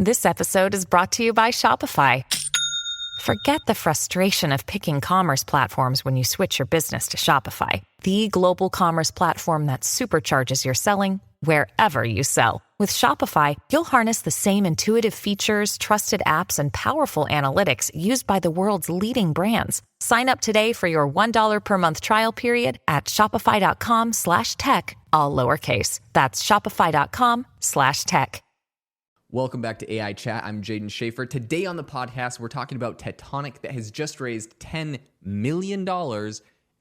This episode is brought to you by Shopify. Forget the frustration of picking commerce platforms when you switch your business to Shopify, the global commerce platform that supercharges your selling wherever you sell. With Shopify, you'll harness the same intuitive features, trusted apps, and powerful analytics used by the world's leading brands. Sign up today for your $1 per month trial period at shopify.com/tech, all lowercase. That's shopify.com/tech. Welcome back to AI Chat. I'm Jaden Schaefer. Today on the podcast, we're talking about Tektonic that has just raised $10 million,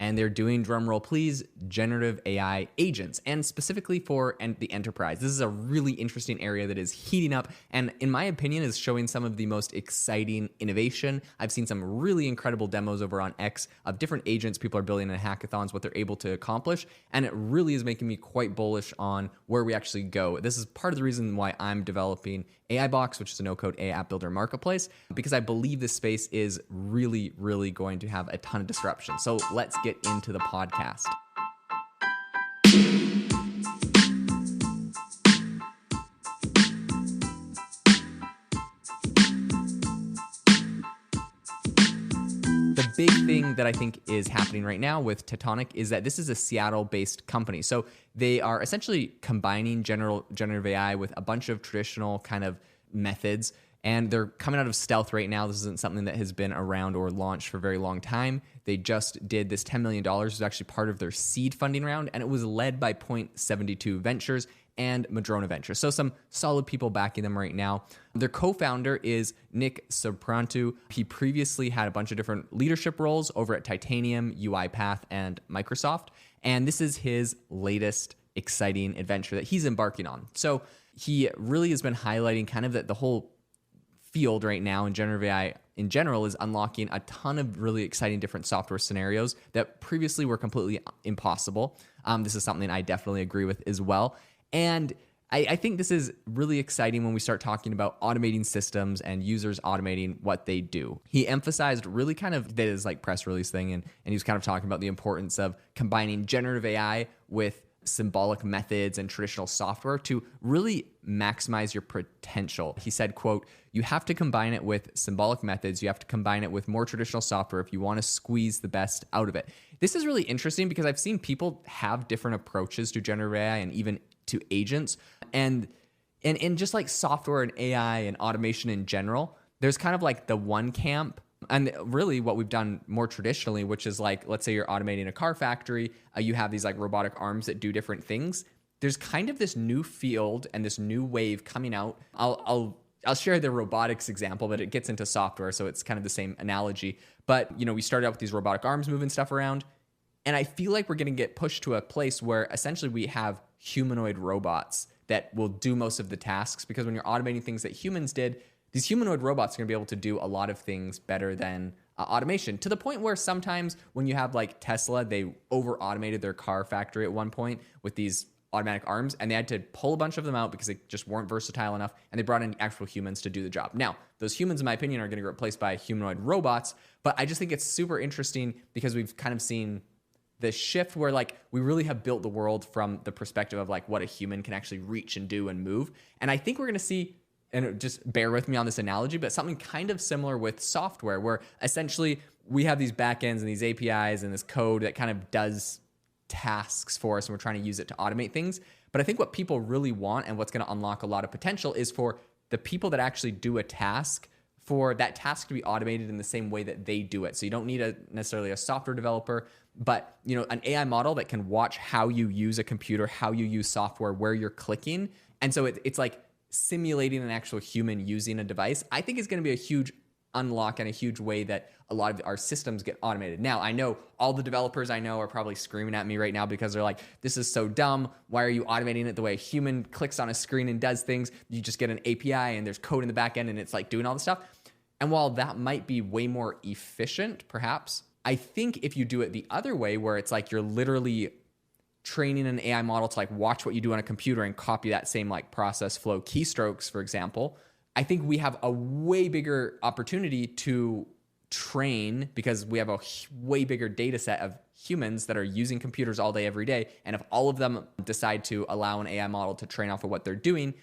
and they're doing, drumroll please, generative AI agents, and specifically for the enterprise. This is a really interesting area that is heating up, and in my opinion, is showing some of the most exciting innovation. I've seen some really incredible demos over on X of different agents people are building in hackathons, what they're able to accomplish, and it really is making me quite bullish on where we actually go. This is part of the reason why I'm developing AI Box, which is a no-code AI app builder marketplace, because I believe this space is really, really going to have a ton of disruption. So let's get into the podcast. The big thing that I think is happening right now with Tektonic is that this is a Seattle-based company. So they are essentially combining generative AI with a bunch of traditional kind of methods, and they're coming out of stealth right now. This isn't something that has been around or launched for a very long time. They just did this $10 million. It was actually part of their seed funding round, and it was led by Point72 Ventures and Madrona Ventures. So some solid people backing them right now. Their co-founder is Nick Soprantu. He previously had a bunch of different leadership roles over at Titanium, UiPath, and Microsoft. And this is his latest exciting adventure that he's embarking on. So he really has been highlighting kind of that the whole field right now in generative AI in general is unlocking a ton of really exciting different software scenarios that previously were completely impossible. This is something I definitely agree with as well. And I think this is really exciting when we start talking about automating systems and users automating what they do. He emphasized really kind of did his like press release thing, and he was kind of talking about the importance of combining generative AI with symbolic methods and traditional software to really maximize your potential. He said, quote, "You have to combine it with symbolic methods. You have to combine it with more traditional software if you want to squeeze the best out of it." This is really interesting because I've seen people have different approaches to generative AI and even to agents. And just like software and AI and automation in general, there's kind of like the one camp. And really what we've done more traditionally, which is like, let's say you're automating a car factory, you have these like robotic arms that do different things. There's kind of this new field and this new wave coming out. I'll share the robotics example, but it gets into software, so it's kind of the same analogy. But, you know, we started out with these robotic arms moving stuff around, and I feel like we're going to get pushed to a place where essentially we have humanoid robots that will do most of the tasks, because when you're automating things that humans did, these humanoid robots are going to be able to do a lot of things better than automation, to the point where sometimes when you have like Tesla, they over-automated their car factory at one point with these automatic arms, and they had to pull a bunch of them out because they just weren't versatile enough, and they brought in actual humans to do the job. Now, those humans, in my opinion, are going to get replaced by humanoid robots, but I just think it's super interesting because we've kind of seen the shift where like we really have built the world from the perspective of like what a human can actually reach and do and move. And I think we're going to see, and just bear with me on this analogy, but something kind of similar with software, where essentially we have these backends and these APIs and this code that kind of does tasks for us, and we're trying to use it to automate things. But I think what people really want and what's going to unlock a lot of potential is for the people that actually do a task, for that task to be automated in the same way that they do it. So you don't need necessarily a software developer, but you know, an AI model that can watch how you use a computer, how you use software, where you're clicking. And so it's like simulating an actual human using a device. I think is going to be a huge unlock and a huge way that a lot of our systems get automated. Now, I know all the developers I know are probably screaming at me right now because they're like, this is so dumb. Why are you automating it the way a human clicks on a screen and does things? You just get an API and there's code in the back end and it's like doing all this stuff. And while that might be way more efficient, perhaps, I think if you do it the other way, where it's like you're literally training an AI model to like watch what you do on a computer and copy that same like process flow keystrokes, for example, I think we have a way bigger opportunity to train, because we have a way bigger data set of humans that are using computers all day, every day. And if all of them decide to allow an AI model to train off of what they're doing,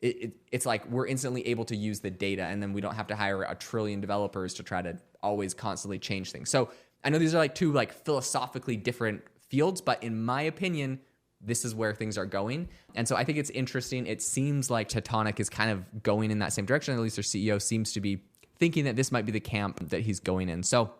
it's like we're instantly able to use the data, and then we don't have to hire a trillion developers to try to always constantly change things. So I know these are like two like philosophically different fields, but in my opinion, this is where things are going. And so I think it's interesting. It seems like Tektonic is kind of going in that same direction. At least their CEO seems to be thinking that this might be the camp that he's going in. So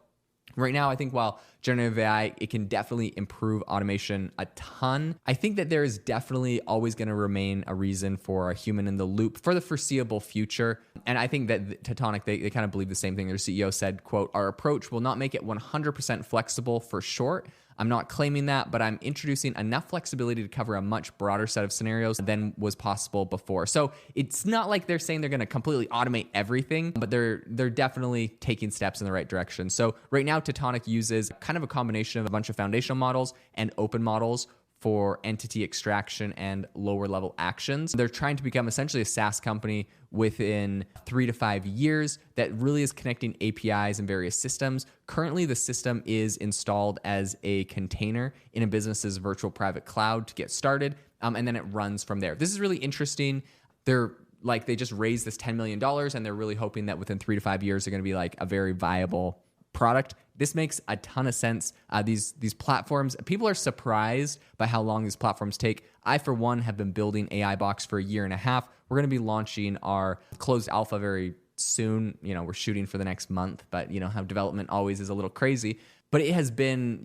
right now, I think while generative AI, it can definitely improve automation a ton, I think that there is definitely always going to remain a reason for a human in the loop for the foreseeable future. And I think that Tektonic, they kind of believe the same thing. Their CEO said, quote, "Our approach will not make it 100% flexible for short. I'm not claiming that, but I'm introducing enough flexibility to cover a much broader set of scenarios than was possible before." So it's not like they're saying they're going to completely automate everything, but they're definitely taking steps in the right direction. So right now, Tektonic uses kind of a combination of a bunch of foundational models and open models for entity extraction and lower level actions. They're trying to become essentially a SaaS company within 3 to 5 years that really is connecting APIs and various systems. Currently, the system is installed as a container in a business's virtual private cloud to get started, and then it runs from there. This is really interesting. They just raised this $10 million, and they're really hoping that within 3 to 5 years, they're going to be like a very viable product. This makes a ton of sense. These platforms, people are surprised by how long these platforms take. I, for one, have been building AI Box for a year and a half. We're going to be launching our closed alpha very soon. We're shooting for the next month, but how development always is a little crazy. But it has been,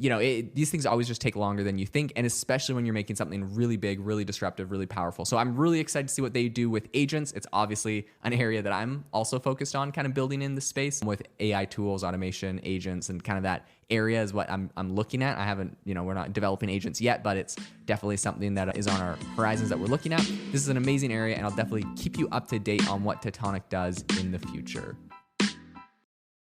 these things always just take longer than you think, and especially when you're making something really big, really disruptive, really powerful. So I'm really excited to see what they do with agents. It's obviously an area that I'm also focused on, kind of building in the space with AI tools, automation, agents, and kind of that area is what I'm looking at. I haven't, we're not developing agents yet, but it's definitely something that is on our horizons that we're looking at. This is an amazing area, and I'll definitely keep you up to date on what Tektonic does in the future.